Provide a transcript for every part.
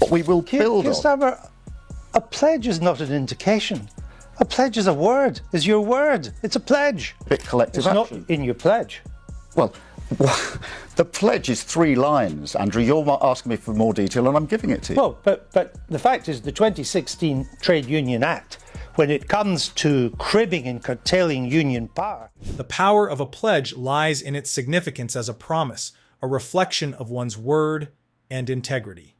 what we will build Keir on. Starmer, a pledge is not an indication. A pledge is a word, is your word. It's a pledge. Collective it's action. Not in your pledge. Well, the pledge is 3 lines, Andrew. You're asking me for more detail and I'm giving it to you. Well, but the fact is the 2016 Trade Union Act, when it comes to cribbing and curtailing union power. The power of a pledge lies in its significance as a promise, a reflection of one's word and integrity.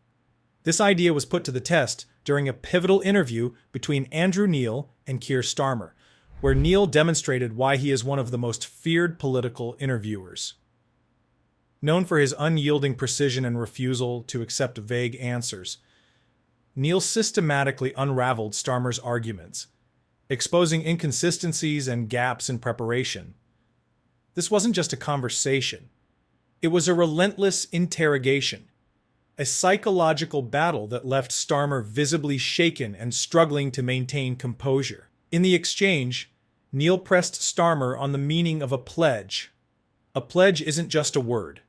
This idea was put to the test during a pivotal interview between Andrew Neil and Kier Starmer, where Neil demonstrated why he is one of the most feared political interviewers. Known for his unyielding precision and refusal to accept vague answers, Neil systematically unraveled Starmer's arguments, exposing inconsistencies and gaps in preparation. This wasn't just a conversation. It was a relentless interrogation, a psychological battle that left Starmer visibly shaken and struggling to maintain composure. In the exchange, Neil pressed Starmer on the meaning of a pledge. A pledge isn't just a word.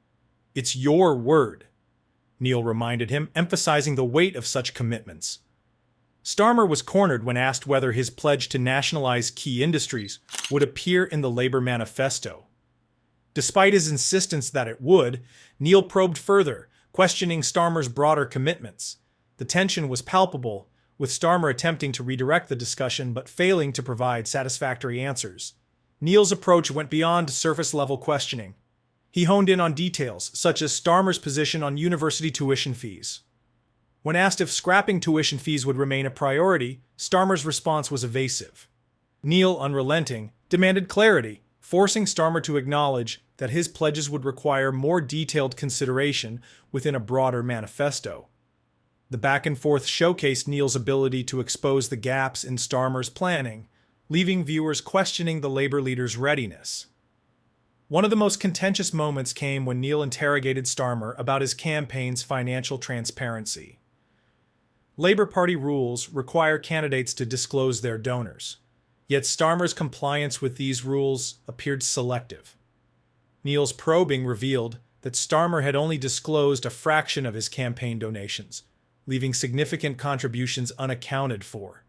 It's your word, Neil reminded him, emphasizing the weight of such commitments. Starmer was cornered when asked whether his pledge to nationalize key industries would appear in the Labour manifesto. Despite his insistence that it would, Neil probed further, questioning Starmer's broader commitments. The tension was palpable, with Starmer attempting to redirect the discussion but failing to provide satisfactory answers. Neil's approach went beyond surface-level questioning. He honed in on details, such as Starmer's position on university tuition fees. When asked if scrapping tuition fees would remain a priority, Starmer's response was evasive. Neil, unrelenting, demanded clarity, forcing Starmer to acknowledge that his pledges would require more detailed consideration within a broader manifesto. The back-and-forth showcased Neil's ability to expose the gaps in Starmer's planning, leaving viewers questioning the Labour leader's readiness. One of the most contentious moments came when Neil interrogated Starmer about his campaign's financial transparency. Labour Party rules require candidates to disclose their donors, yet Starmer's compliance with these rules appeared selective. Neil's probing revealed that Starmer had only disclosed a fraction of his campaign donations, leaving significant contributions unaccounted for.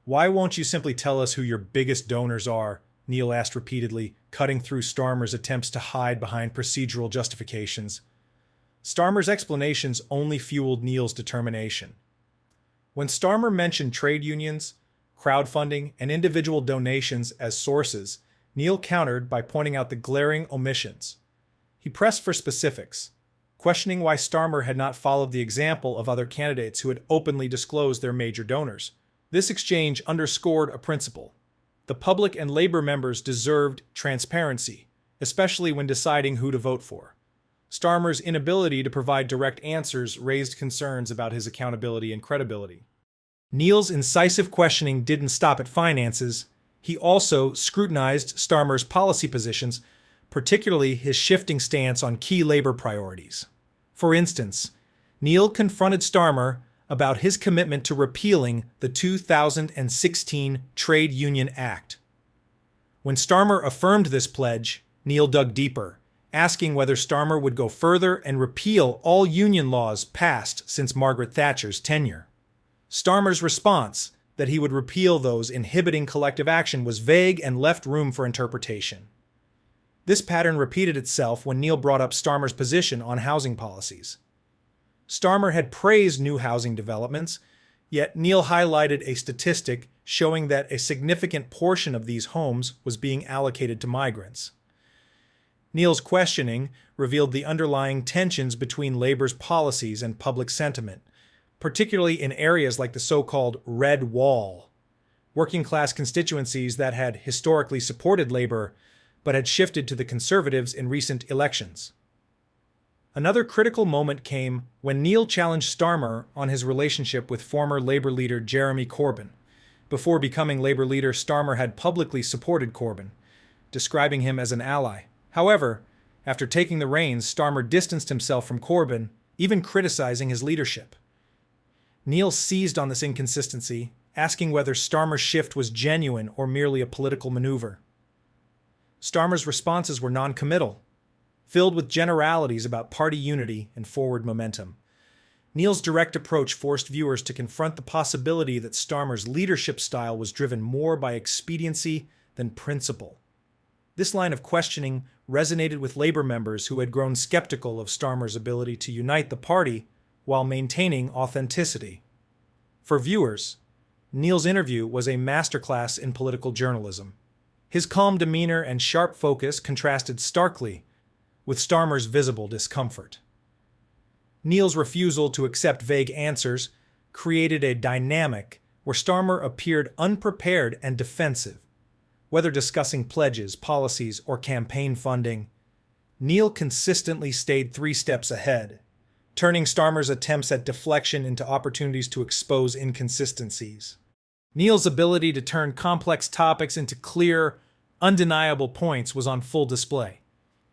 "Why won't you simply tell us who your biggest donors are?" Neil asked repeatedly, cutting through Starmer's attempts to hide behind procedural justifications. Starmer's explanations only fueled Neil's determination. When Starmer mentioned trade unions, crowdfunding, and individual donations as sources, Neil countered by pointing out the glaring omissions. He pressed for specifics, questioning why Starmer had not followed the example of other candidates who had openly disclosed their major donors. This exchange underscored a principle. The public and Labour members deserved transparency, especially when deciding who to vote for. Starmer's inability to provide direct answers raised concerns about his accountability and credibility. Neil's incisive questioning didn't stop at finances. He also scrutinized Starmer's policy positions, particularly his shifting stance on key Labour priorities. For instance, Neil confronted Starmer about his commitment to repealing the 2016 Trade Union Act. When Starmer affirmed this pledge, Neil dug deeper, asking whether Starmer would go further and repeal all union laws passed since Margaret Thatcher's tenure. Starmer's response, that he would repeal those inhibiting collective action, was vague and left room for interpretation. This pattern repeated itself when Neil brought up Starmer's position on housing policies. Starmer had praised new housing developments, yet Neil highlighted a statistic showing that a significant portion of these homes was being allocated to migrants. Neil's questioning revealed the underlying tensions between Labour's policies and public sentiment, particularly in areas like the so-called Red Wall, working-class constituencies that had historically supported Labour but had shifted to the Conservatives in recent elections. Another critical moment came when Neil challenged Starmer on his relationship with former Labour leader Jeremy Corbyn. Before becoming Labour leader, Starmer had publicly supported Corbyn, describing him as an ally. However, after taking the reins, Starmer distanced himself from Corbyn, even criticizing his leadership. Neil seized on this inconsistency, asking whether Starmer's shift was genuine or merely a political maneuver. Starmer's responses were non-committal, filled with generalities about party unity and forward momentum. Neil's direct approach forced viewers to confront the possibility that Starmer's leadership style was driven more by expediency than principle. This line of questioning resonated with Labour members who had grown skeptical of Starmer's ability to unite the party while maintaining authenticity. For viewers, Neil's interview was a masterclass in political journalism. His calm demeanor and sharp focus contrasted starkly with Starmer's visible discomfort. Neil's refusal to accept vague answers created a dynamic where Starmer appeared unprepared and defensive. Whether discussing pledges, policies, or campaign funding, Neil consistently stayed 3 steps ahead, turning Starmer's attempts at deflection into opportunities to expose inconsistencies. Neil's ability to turn complex topics into clear, undeniable points was on full display.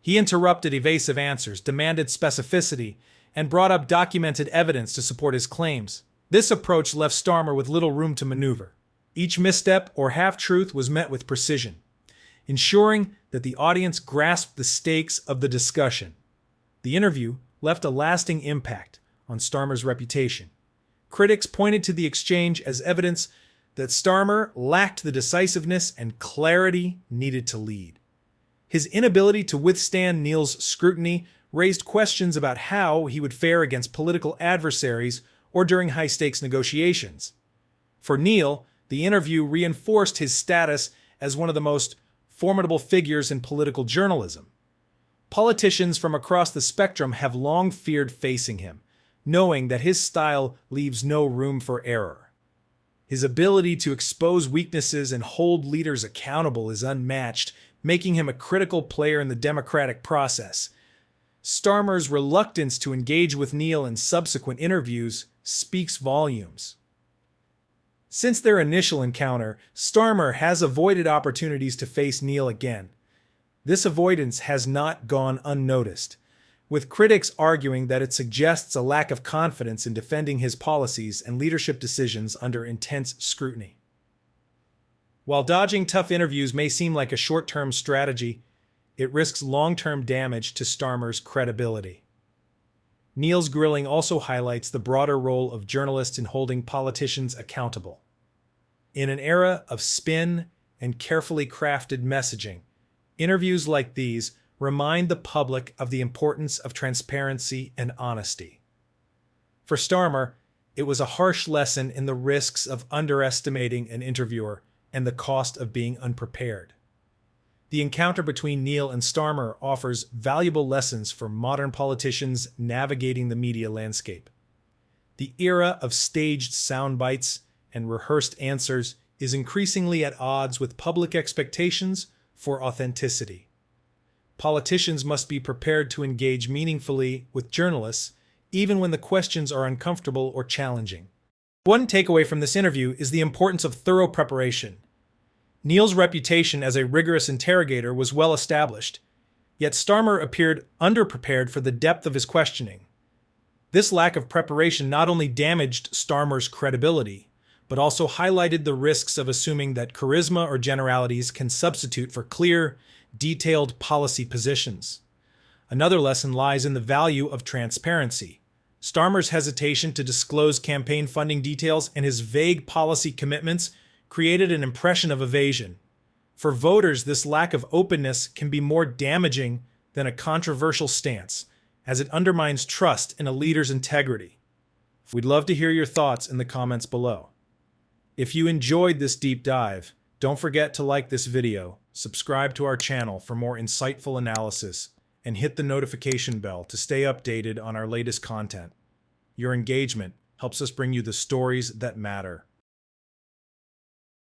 He interrupted evasive answers, demanded specificity, and brought up documented evidence to support his claims. This approach left Starmer with little room to maneuver. Each misstep or half-truth was met with precision, ensuring that the audience grasped the stakes of the discussion. The interview left a lasting impact on Starmer's reputation. Critics pointed to the exchange as evidence that Starmer lacked the decisiveness and clarity needed to lead. His inability to withstand Neil's scrutiny raised questions about how he would fare against political adversaries or during high-stakes negotiations. For Neil, the interview reinforced his status as one of the most formidable figures in political journalism. Politicians from across the spectrum have long feared facing him, knowing that his style leaves no room for error. His ability to expose weaknesses and hold leaders accountable is unmatched, making him a critical player in the democratic process. Starmer's reluctance to engage with Neil in subsequent interviews speaks volumes. Since their initial encounter, Starmer has avoided opportunities to face Neil again. This avoidance has not gone unnoticed, with critics arguing that it suggests a lack of confidence in defending his policies and leadership decisions under intense scrutiny. While dodging tough interviews may seem like a short-term strategy, it risks long-term damage to Starmer's credibility. Neil's grilling also highlights the broader role of journalists in holding politicians accountable. In an era of spin and carefully crafted messaging, interviews like these remind the public of the importance of transparency and honesty. For Starmer, it was a harsh lesson in the risks of underestimating an interviewer and the cost of being unprepared. The encounter between Neil and Starmer offers valuable lessons for modern politicians navigating the media landscape. The era of staged sound bites and rehearsed answers is increasingly at odds with public expectations for authenticity. Politicians must be prepared to engage meaningfully with journalists, even when the questions are uncomfortable or challenging. One takeaway from this interview is the importance of thorough preparation. Neil's reputation as a rigorous interrogator was well established, yet Starmer appeared underprepared for the depth of his questioning. This lack of preparation not only damaged Starmer's credibility, but also highlighted the risks of assuming that charisma or generalities can substitute for clear, detailed policy positions. Another lesson lies in the value of transparency. Starmer's hesitation to disclose campaign funding details and his vague policy commitments created an impression of evasion. For voters, this lack of openness can be more damaging than a controversial stance, as it undermines trust in a leader's integrity. We'd love to hear your thoughts in the comments below. If you enjoyed this deep dive, don't forget to like this video, subscribe to our channel for more insightful analysis, and hit the notification bell to stay updated on our latest content. Your engagement helps us bring you the stories that matter.